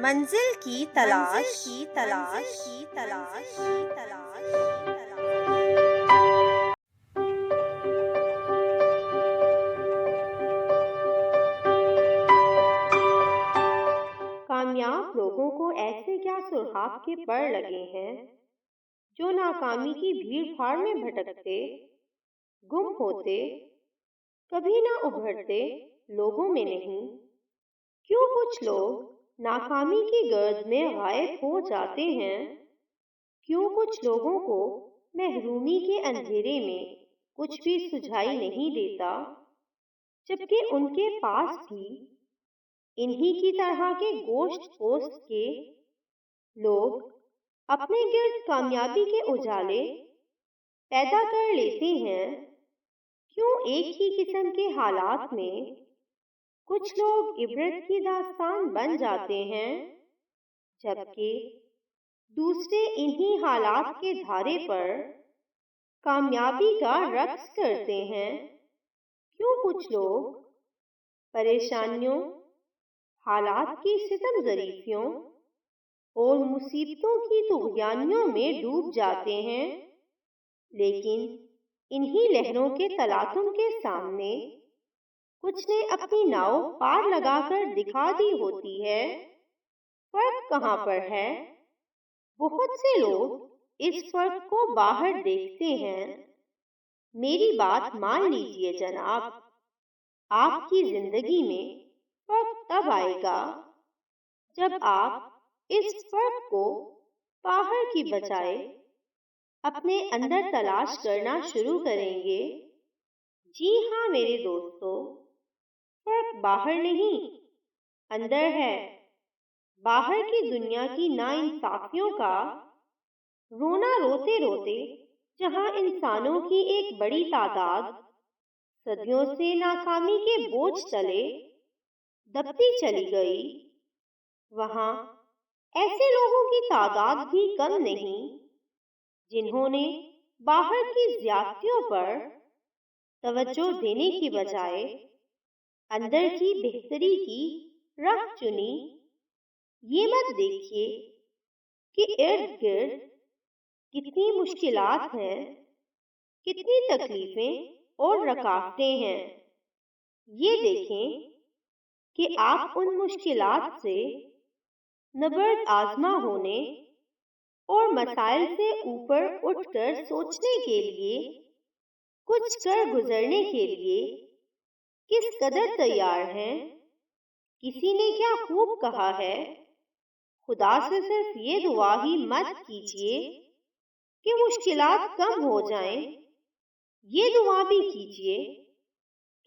منزل کی تلاش کامیاب لوگوں کو ایسے کیا سرخاب کے پر لگے ہیں جو ناکامی کی بھیڑ بھاڑ میں بھٹکتے، گم ہوتے، کبھی نہ ابھرتے لوگوں میں نہیں؟ کیوں کچھ لوگ ناکامی کی گرد میں غائب ہو جاتے ہیں؟ کیوں کچھ لوگوں کو محرومی کے اندھیرے میں کچھ بھی سجھائی نہیں دیتا، جبکہ ان کے پاس بھی انہی کی طرح کے گوشت پوست کے لوگ اپنے گرد کامیابی کے اجالے پیدا کر لیتے ہیں؟ کیوں ایک ہی قسم کے حالات میں کچھ لوگ عبرت کی داستان بن جاتے ہیں، جبکہ دوسرے انہی حالات کے دھارے پر کامیابی کا رقص کرتے ہیں؟ کیوں کچھ لوگ پریشانیوں، حالات کی ستم ظریفیوں اور مصیبتوں کی طغیانیوں میں ڈوب جاتے ہیں، لیکن انہی لہروں کے تلاطم کے سامنے کچھ نے اپنی ناؤ پار لگا کر دکھا دی ہوتی ہے؟ فرق کہاں پر ہے؟ بہت سے لوگ اس فرق کو باہر دیکھتے ہیں۔ میری بات مان لیجئے جناب، آپ کی زندگی میں فرق تب آئے گا جب آپ اس فرق کو باہر کی بجائے اپنے اندر تلاش کرنا شروع کریں گے۔ جی ہاں میرے دوستو، فرق باہر نہیں، اندر ہے۔ باہر کی دنیا کی ناانصافیوں کا رونا روتے روتے جہاں انسانوں کی ایک بڑی تعداد صدیوں سے ناکامی کے بوجھ تلے دبتی چلی گئی، وہاں ایسے لوگوں کی تعداد بھی کم نہیں جنہوں نے باہر کی زیادتیوں پر توجہ دینے کی بجائے اندر کی بہتری کی راہ چنی۔ یہ مت دیکھیے کہ ارد گرد کتنی مشکلات ہیں، کتنی تکلیفیں اور رکاوٹیں ہیں، یہ دیکھیں کہ آپ ان مشکلات سے نبرد آزما ہونے اور مسائل سے اوپر اٹھ کر سوچنے کے لیے، کچھ کر گزرنے کے لیے کس قدر تیار ہیں۔ کسی نے کیا خوب کہا ہے، خدا سے صرف یہ دعا ہی مت کیجیے کہ مشکلات کم ہو جائیں، یہ دعا بھی کیجیے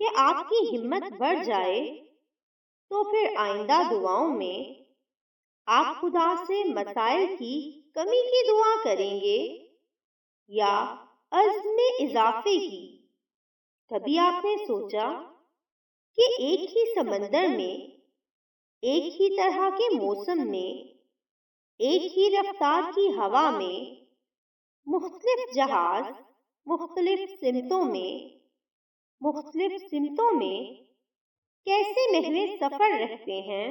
کہ آپ کی ہمت بڑھ جائے، تو پھر آئندہ دعاؤں میں آپ خدا سے مسائل کی کمی کی دعا کریں گے یا عزم میں اضافے کی؟ کبھی آپ نے سوچا کہ ایک ہی سمندر میں، ایک ہی طرح کے موسم میں، ایک ہی رفتار کی ہوا میں مختلف جہاز مختلف سمتوں میں کیسے محو سفر رہتے ہیں؟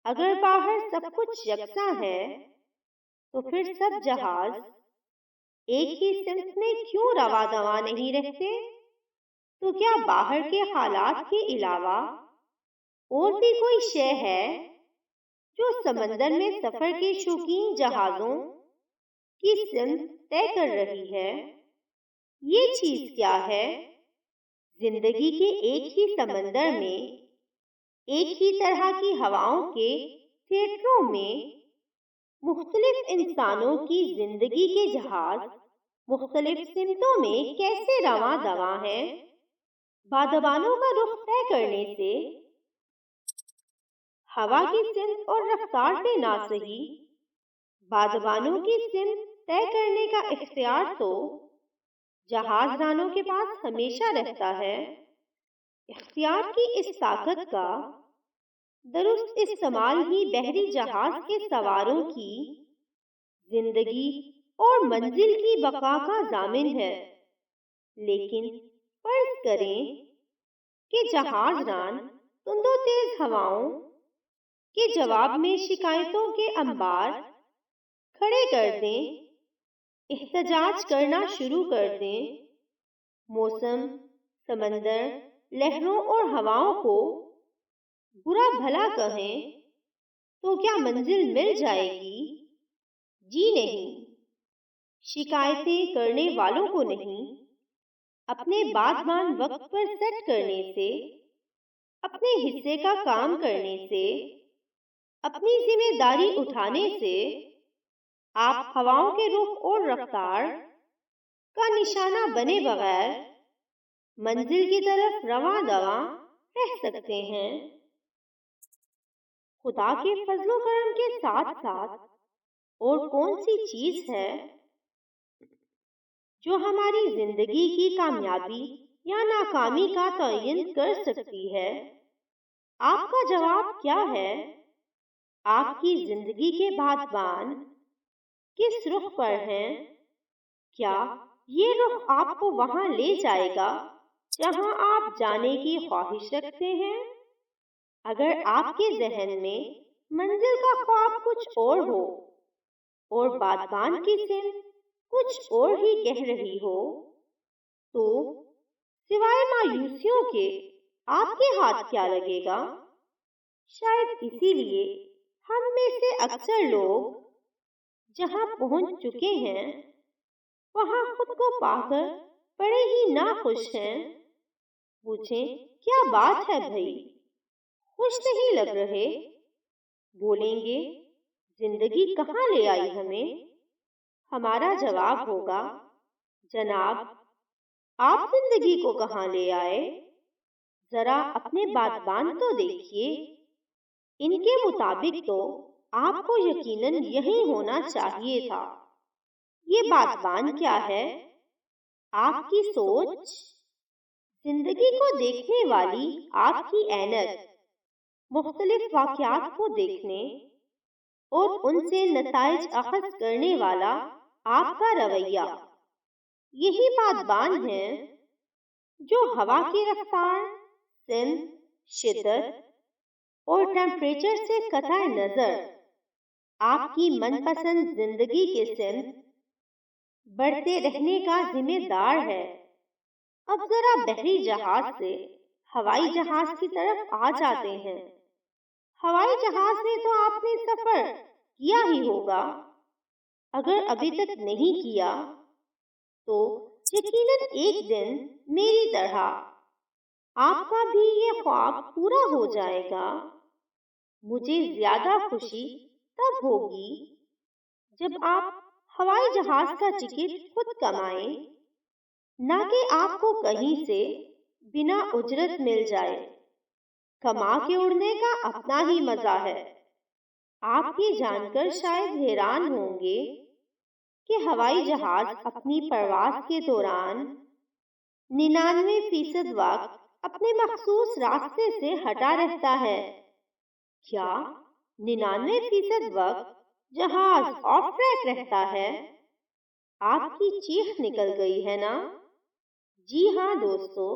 اگر باہر سب کچھ یکساں ہے تو پھر سب جہاز ایک ہی سمت میں کیوں رواں دواں نہیں رہتے؟ تو کیا باہر کے حالات کے علاوہ اور بھی کوئی شے ہے جو سمندر میں سفر کے شوقین جہازوں کی سمت طے کر رہی ہے؟ یہ چیز کیا ہے؟ زندگی کے ایک ہی سمندر میں، ایک ہی طرح کی ہواؤں کے تھیٹروں میں مختلف انسانوں کی زندگی کے جہاز مختلف سمتوں میں کیسے رواں دواں ہیں؟ بادبانوں کا رخ طے کرنے سے ہوا کی سمت اور رفتار پہ نہ سہی، بادبانوں کی سمت طے کرنے کا اختیار تو جہاز رانوں کے پاس ہمیشہ رہتا ہے۔ اختیار کی اس طاقت کا درست استعمال ہی بحری جہاز کے سواروں کی زندگی اور منزل کی بقا کا ضامن ہے۔ لیکن فرض کریں کہ جہاز ران تند و تیز ہواؤں کہ جواب میں شکایتوں کے انبار کھڑے کر دیں، احتجاج کرنا شروع کر دیں، موسم، سمندر، لہروں اور ہواؤں کو برا بھلا کہیں تو کیا منزل مل جائے گی؟ جی نہیں، شکایتیں کرنے والوں کو نہیں، اپنے بادبان وقت پر سیٹ کرنے سے، اپنے حصے کا کام کرنے سے، اپنی ذمہ داری اٹھانے سے آپ ہواؤں کے رخ اور رفتار کا نشانہ بنے بغیر منزل کی طرف رواں دواں رہ سکتے ہیں۔ خدا کے فضل و کرم کے ساتھ ساتھ اور کون سی چیز ہے جو ہماری زندگی کی کامیابی یا ناکامی کا تعین کر سکتی ہے؟ آپ کا جواب کیا ہے؟ آپ کی زندگی کے بادبان کس رخ پر ہیں؟ کیا یہ رخ آپ کو وہاں لے جائے گا جہاں آپ جانے کی خواہش رکھتے ہیں؟ اگر آپ کے ذہن میں منزل کا خواب کچھ اور ہو اور بادبان کی سمت کچھ اور ہی کہہ رہی ہو، تو سوائے مایوسیوں کے آپ کے ہاتھ کیا لگے گا؟ شاید اسی لیے ہم میں سے اکثر لوگ جہاں پہنچ چکے ہیں وہاں خود کو پا کر بڑے ہی ناخوش ہیں۔ پوچھیں کیا بات ہے بھائی، خوش نہیں لگ رہے؟ بولیں گے زندگی کہاں لے آئی ہمیں؟ ہمارا جواب ہوگا جناب آپ زندگی کو کہاں لے آئے؟ ذرا اپنے بادبان تو دیکھیے، ان کے مطابق تو آپ کو یقیناً یہی ہونا چاہیے تھا۔ یہ بادبان کیا ہے؟ آپ کی سوچ، زندگی کو دیکھنے والی آپ کی اینک، مختلف واقعات کو دیکھنے اور ان سے نتائج اخذ کرنے والا آپ کا رویہ، یہی بادبان ہیں جو ہوا کی رفتار، سمت، شدت اور ٹیمپریچر سے قطع نظر آپ کی من پسند زندگی کے سمت بڑھتے رہنے کا ذمہ دار ہے۔ اب ذرا بحری جہاز سے ہوائی جہاز کی طرف آ جاتے ہیں۔ ہوائی جہاز میں تو آپ نے سفر کیا ہی ہوگا، اگر ابھی تک نہیں کیا تو یقیناً ایک دن میری طرح آپ کا بھی یہ خواب پورا ہو جائے گا۔ مجھے زیادہ خوشی تب ہوگی جب آپ ہوائی جہاز کا ٹکٹ خود کمائیں، نہ کہ آپ کو کہیں سے بنا اجرت مل جائے۔ کما کے اڑنے کا اپنا ہی مزہ ہے۔ آپ یہ جان کر شاید حیران ہوں گے کہ ہوائی جہاز اپنی پرواز کے دوران 99% وقت اپنے مخصوص راستے سے ہٹا رہتا ہے۔ کیا 99% وقت جہاز آف ٹریک رہتا ہے؟ آپ کی چیخ نکل گئی ہے نا؟ جی ہاں دوستو،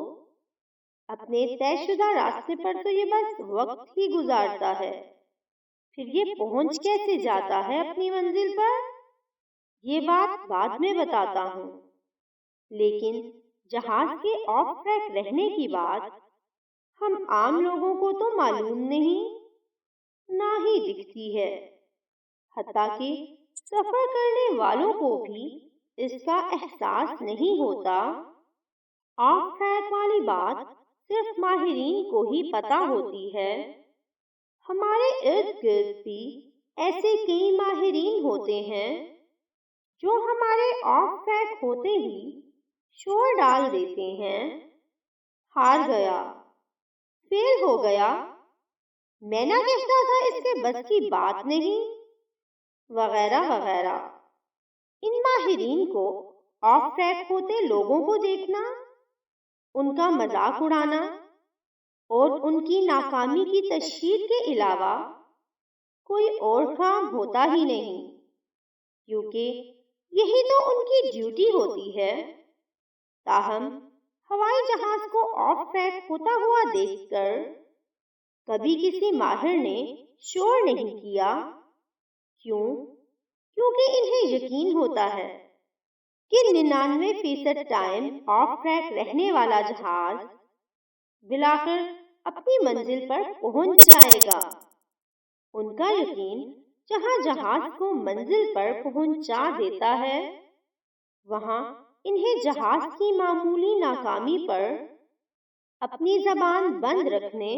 اپنے طے شدہ راستے پر تو یہ بس وقت ہی گزارتا ہے، پھر یہ پہنچ کیسے جاتا ہے اپنی منزل پر؟ یہ بات بعد میں بتاتا ہوں، لیکن جہاز کے آف ٹریک رہنے کی بات ہم عام لوگوں کو تو معلوم نہیں، نہ ہی دکھتی ہے، حتیٰ کہ سفر کرنے والوں کو بھی اس کا احساس نہیں ہوتا۔ آف ٹریک والی بات صرف ماہرین کو ہی پتہ ہوتی ہے۔ ہمارے ارد گرد بھی ایسے کئی ماہرین ہوتے ہیں جو ہمارے آف ٹریک ہوتے ہی شور ڈال دیتے ہیں، ہار گیا، فیل ہو گیا، میں نہ کہتا تھا اس کے بس کی بات نہیں، وغیرہ وغیرہ۔ ان ماہرین کو آف ٹریک ہوتے لوگوں کو دیکھنا، ان کا مذاق اڑانا اور ان کی ناکامی کی تشہیر کے علاوہ کوئی اور کام ہوتا ہی نہیں، کیونکہ یہی تو ان کی ڈیوٹی ہوتی ہے۔ تاہم ہوائی جہاز کو آف ٹریک ہوتا ہوا دیکھ کر کبھی کسی ماہر نے شور نہیں کیا۔ کیوں؟ کیونکہ انہیں یقین ہوتا ہے کہ 99% ٹائم آف ٹریک رہنے والا جہاز بلاکر اپنی منزل پر پہنچ جائے گا۔ ان کا یقین جہاں جہاز کو منزل پر پہنچا دیتا ہے، وہاں انہیں جہاز کی معمولی ناکامی پر اپنی زبان بند رکھنے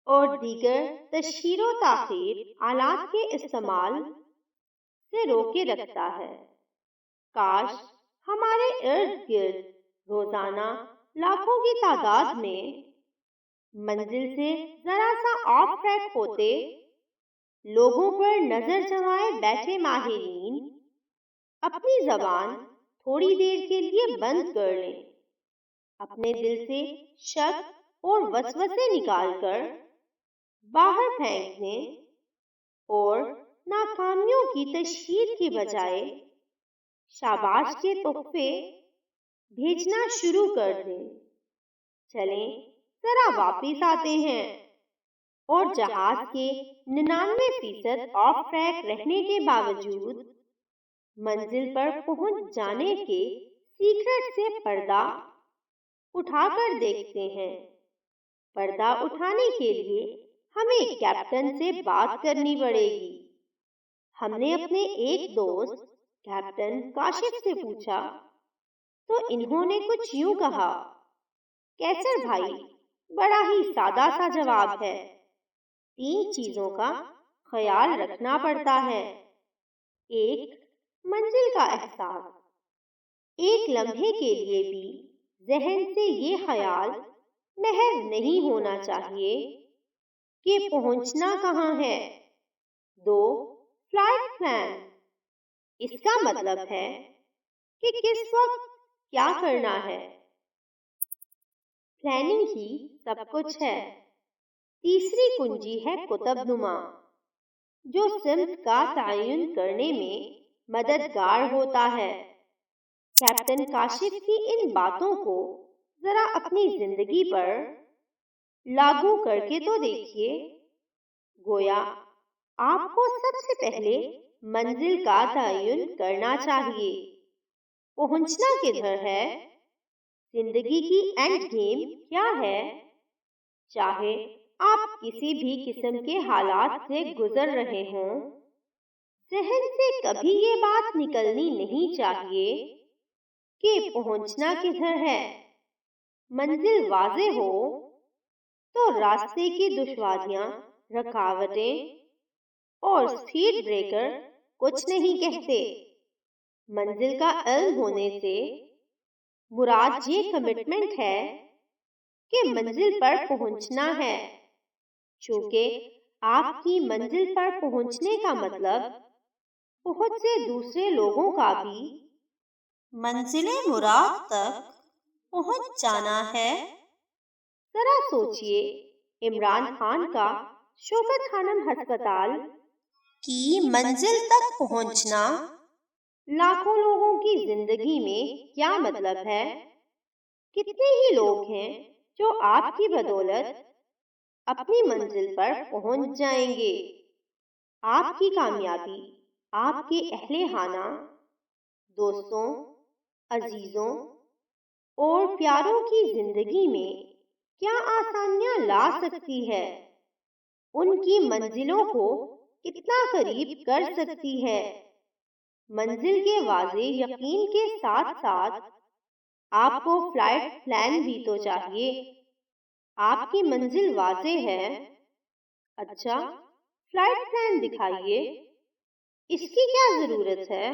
اور دیگر تشہیر و تاخیر آلات کے استعمال سے روکے رکھتا ہے۔ کاش ہمارے ارد گرد روزانہ لاکھوں کی تعداد میں منزل سے ذرا سا آف ٹریک ہوتے لوگوں پر نظر جمائے بیٹھے ماہرین اپنی زبان تھوڑی دیر کے لیے بند کر لیں، اپنے دل سے شک اور وسوسے نکال کر باہر پھینک دیں اور ناکامیوں کی تشہیر کی بجائے شاباش کے تحفے بھیجنا شروع کر دیں۔ چلیں ذرا واپس آتے ہیں اور جہاز کے 99% آف ٹریک رہنے کے باوجود منزل پر پہنچ جانے کے سیکرٹ سے پردہ اٹھا کر دیکھتے ہیں۔ پردہ اٹھانے کے لیے ہمیں کیپٹن سے بات کرنی پڑے گی۔ ہم نے اپنے ایک دوست کیپٹن کاشف سے پوچھا تو انہوں نے کچھ یوں کہا، کیسر بھائی، بڑا ہی سادہ سا جواب ہے۔ 3 چیزوں کا خیال رکھنا پڑتا ہے۔ 1، منزل کا احساس۔ ایک لمحے کے لیے بھی ذہن سے یہ خیال محو نہیں ہونا چاہیے کہ پہنچنا کہاں ہے۔ 2، فلائٹ پلان۔ اس کا مطلب ہے کہ کس وقت کیا کرنا ہے۔ پلاننگ ہی سب کچھ ہے۔ تیسری کنجی ہے قطب نما، جو سمت کا تعین کرنے میں مددگار ہوتا ہے۔ کیپٹن کاشف کی ان باتوں کو ذرا اپنی زندگی پر لاگو کر کے تو دیکھیے۔ گویا آپ کو سب سے پہلے منزل کا تعین کرنا چاہیے۔ پہنچنا کدھر ہے؟ زندگی کی اینڈ گیم کیا ہے؟ چاہے آپ کسی بھی قسم کے حالات سے گزر رہے ہوں، ذہن سے کبھی یہ بات نکلنی نہیں چاہیے کہ پہنچنا کدھر ہے۔ منزل واضح ہو تو راستے کی دشواریاں، رکاوٹیں اور سپیڈ بریکر کچھ نہیں کہتے۔ منزل کا علم ہونے سے مراد یہ کمٹمنٹ ہے کہ منزل پر پہنچنا ہے، چونکہ آپ کی منزل پر پہنچنے کا مطلب بہت سے دوسرے لوگوں کا بھی منزل مراد تک پہنچ جانا ہے۔ ذرا سوچئے، عمران خان کا شوکت خانم ہسپتال کی منزل تک پہنچنا لاکھوں لوگوں کی زندگی میں کیا مطلب ہے؟ کتنے ہی لوگ ہیں جو آپ کی بدولت اپنی منزل پر پہنچ جائیں گے۔ آپ کی کامیابی آپ کے اہل خانہ، دوستوں، عزیزوں اور پیاروں کی زندگی میں کیا آسانیاں لا سکتی ہے، ان کی منزلوں کو کتنا قریب کر سکتی ہے۔ منزل کے واضح یقین کے ساتھ ساتھ آپ کو فلائٹ پلان بھی تو چاہیے۔ آپ کی منزل واضح ہے، اچھا فلائٹ پلان دکھائیے، اس کی کیا ضرورت ہے؟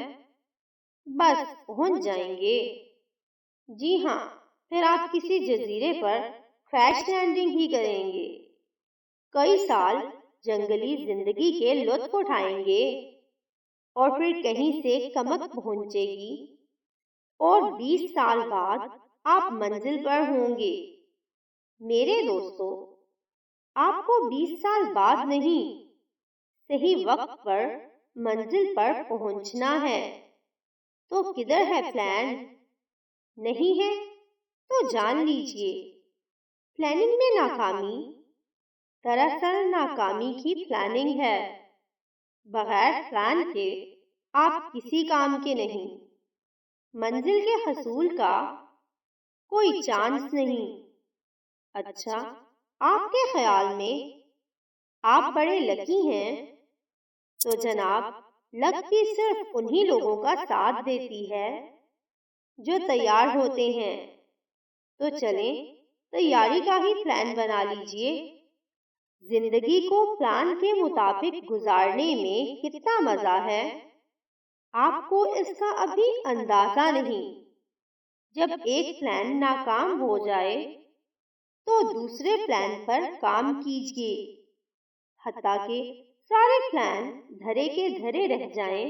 بس پہنچ جائیں گے۔ جی ہاں، پھر آپ کسی جزیرے پر کریش لینڈنگ ہی کریں گے، کئی سال جنگلی زندگی کے لطف اٹھائیں گے اور پھر کہیں سے کمک پہنچے گی اور 20 سال بعد آپ منزل پر ہوں گے۔ میرے دوستو، آپ کو 20 سال بعد نہیں، صحیح وقت پر منزل پر پہنچنا ہے۔ تو کدھر ہے پلان؟ نہیں ہے تو جان لیجئے، پلاننگ میں ناکامی دراصل ناکامی کی پلاننگ ہے۔ بغیر پلان کے آپ کسی کام کے نہیں۔ منزل کے حصول کا کوئی چانس نہیں۔ اچھا، آپ کے خیال میں آپ بڑے لکی ہیں؟ تو جناب، لک بھی صرف انہی لوگوں کا ساتھ دیتی ہے جو تیار ہوتے ہیں۔ تو چلیں تیاری کا ہی پلان بنا لیجئے۔ زندگی کو پلان کے مطابق گزارنے میں کتنا مزہ ہے، آپ کو اس کا ابھی اندازہ نہیں۔ جب ایک پلان ناکام ہو جائے تو دوسرے پلان پر کام کیجئے، حتیٰ کہ سارے پلان دھرے کے دھرے رہ جائیں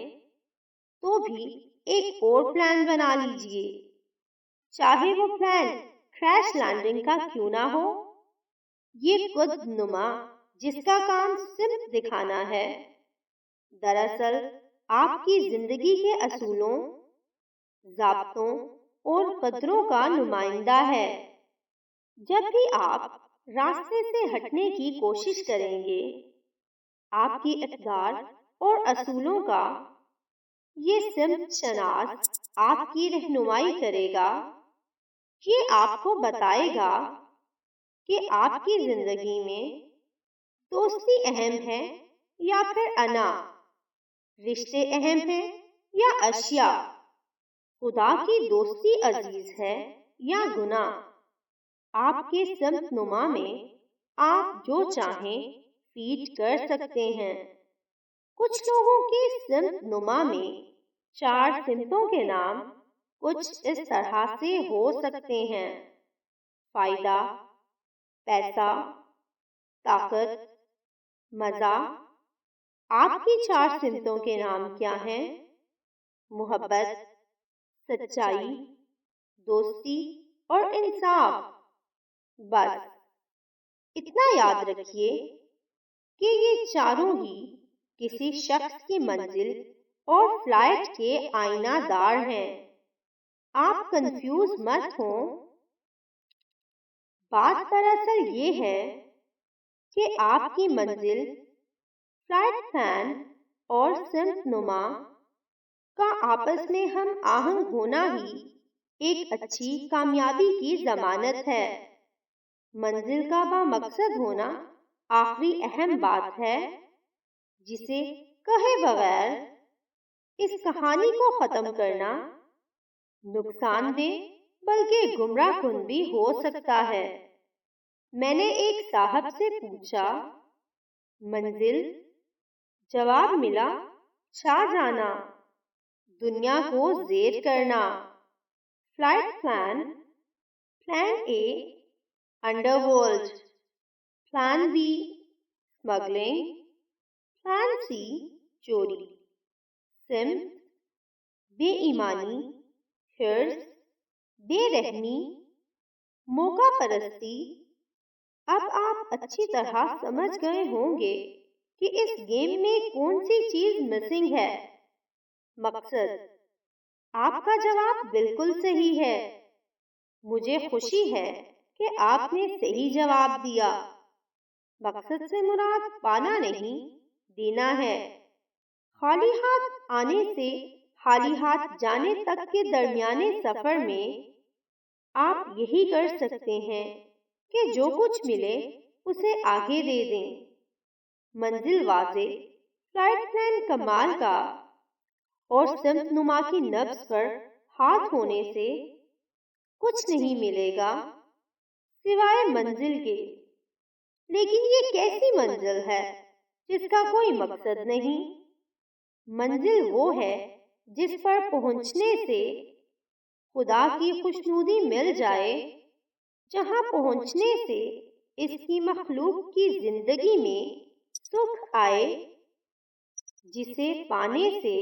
تو بھی ایک اور پلان بنا لیجئے، چاہے وہ پلان کریش لینڈنگ کا کیوں نہ ہو۔ یہ قطب نما جس کا کام سمت دکھانا ہے، دراصل آپ کی زندگی کے اصولوں، ضابطوں اور قدروں کا نمائندہ ہے۔ جب بھی آپ راستے سے ہٹنے کی کوشش کریں گے، آپ کی اقدار اور اصولوں کا یہ سمت شناس آپ کی رہنمائی کرے گا۔ یہ آپ کو بتائے گا کہ آپ کی زندگی میں دوستی اہم ہے یا پھر انا، رشتے اہم ہیں یا اشیاء، خدا کی دوستی عزیز ہے یا گناہ۔ آپ کے سمت نما میں آپ جو چاہیں فیڈ کر سکتے ہیں۔ کچھ لوگوں کی سمت نما میں 4 سمتوں کے نام کچھ اس طرح سے ہو سکتے ہیں: فائدہ، پیسہ، طاقت، مزہ۔ آپ کی 4 سمتوں کے نام کیا ہیں؟ محبت، سچائی، دوستی اور انصاف۔ بس اتنا یاد رکھیے کہ یہ چاروں ہی کسی شخص کی منزل اور فلائٹ کے آئینہ دار ہیں۔ آپ کنفیوز مت ہوں۔ بات دراصل یہ ہے کہ آپ کی منزل، فلائٹ پلان اور سمت نما کا آپس میں ہم آہنگ ہونا ہی ایک اچھی کامیابی کی ضمانت ہے۔ منزل کا بامقصد ہونا آخری اہم بات ہے، جسے کہے بغیر اس کہانی کو ختم کرنا نقصان دہ بلکہ گمراہ کن بھی ہو سکتا ہے۔ میں نے ایک صاحب سے پوچھا، منزل؟ جواب ملا، چھا جانا، دنیا کو زیر کرنا۔ Flight plan: plan A underworld, plan B smuggling, plan C چوری، سمت بے ایمانی، حرص، بے رحمی، موقع پرستی۔ اب آپ اچھی طرح سمجھ گئے ہوں گے کہ اس گیم میں کون سی چیز مسنگ ہے۔ مقصد۔ آپ کا جواب بالکل صحیح ہے۔ مجھے خوشی ہے کہ آپ نے صحیح جواب دیا۔ مقصد سے مراد پانا نہیں، دینا ہے۔ خالی ہاتھ آنے سے خالی ہاتھ جانے تک کے درمیانے سفر میں آپ یہی کر سکتے ہیں کہ جو کچھ ملے اسے آگے دے دیں۔ منزل واضح، فلائٹ پلان کمال کا اور سمت نما کی نبض پر ہاتھ ہونے سے کچھ نہیں ملے گا سوائے منزل کے۔ لیکن یہ کیسی منزل ہے جس کا کوئی مقصد نہیں؟ منزل وہ ہے جس پر پہنچنے سے خدا کی خوشنودی مل جائے، جہاں پہنچنے سے اس کی مخلوق کی زندگی میں سکھ آئے، جسے پانے سے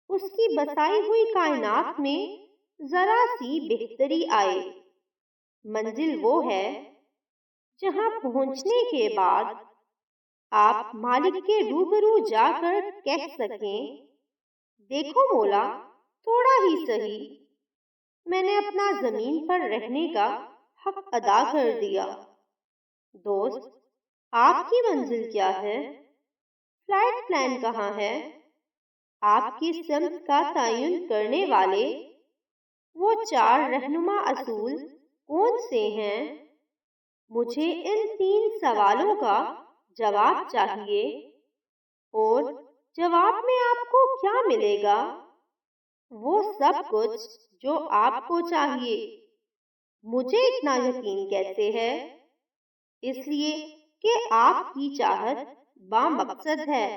اس کی بسائی ہوئی کائنات میں ذرا سی بہتری آئے۔ منزل وہ ہے جہاں پہنچنے کے بعد آپ مالک کے روبرو جا کر کہہ سکیں، دیکھو مولا، تھوڑا ہی سہی، میں نے اپنا زمین پر رہنے کا حق ادا کر دیا۔ دوست، آپ کی منزل کیا ہے؟ فلائٹ پلان کہاں ہے؟ آپ کی سمت کا تعین کرنے والے وہ 4 رہنما اصول کون سے ہیں؟ مجھے ان 3 سوالوں کا جواب چاہیے، اور جواب میں آپ کو کیا ملے گا؟ وہ سب کچھ جو آپ کو چاہیے۔ مجھے اتنا یقین کیسے ہے؟ اس لیے کہ آپ کی چاہت بامقصد ہے۔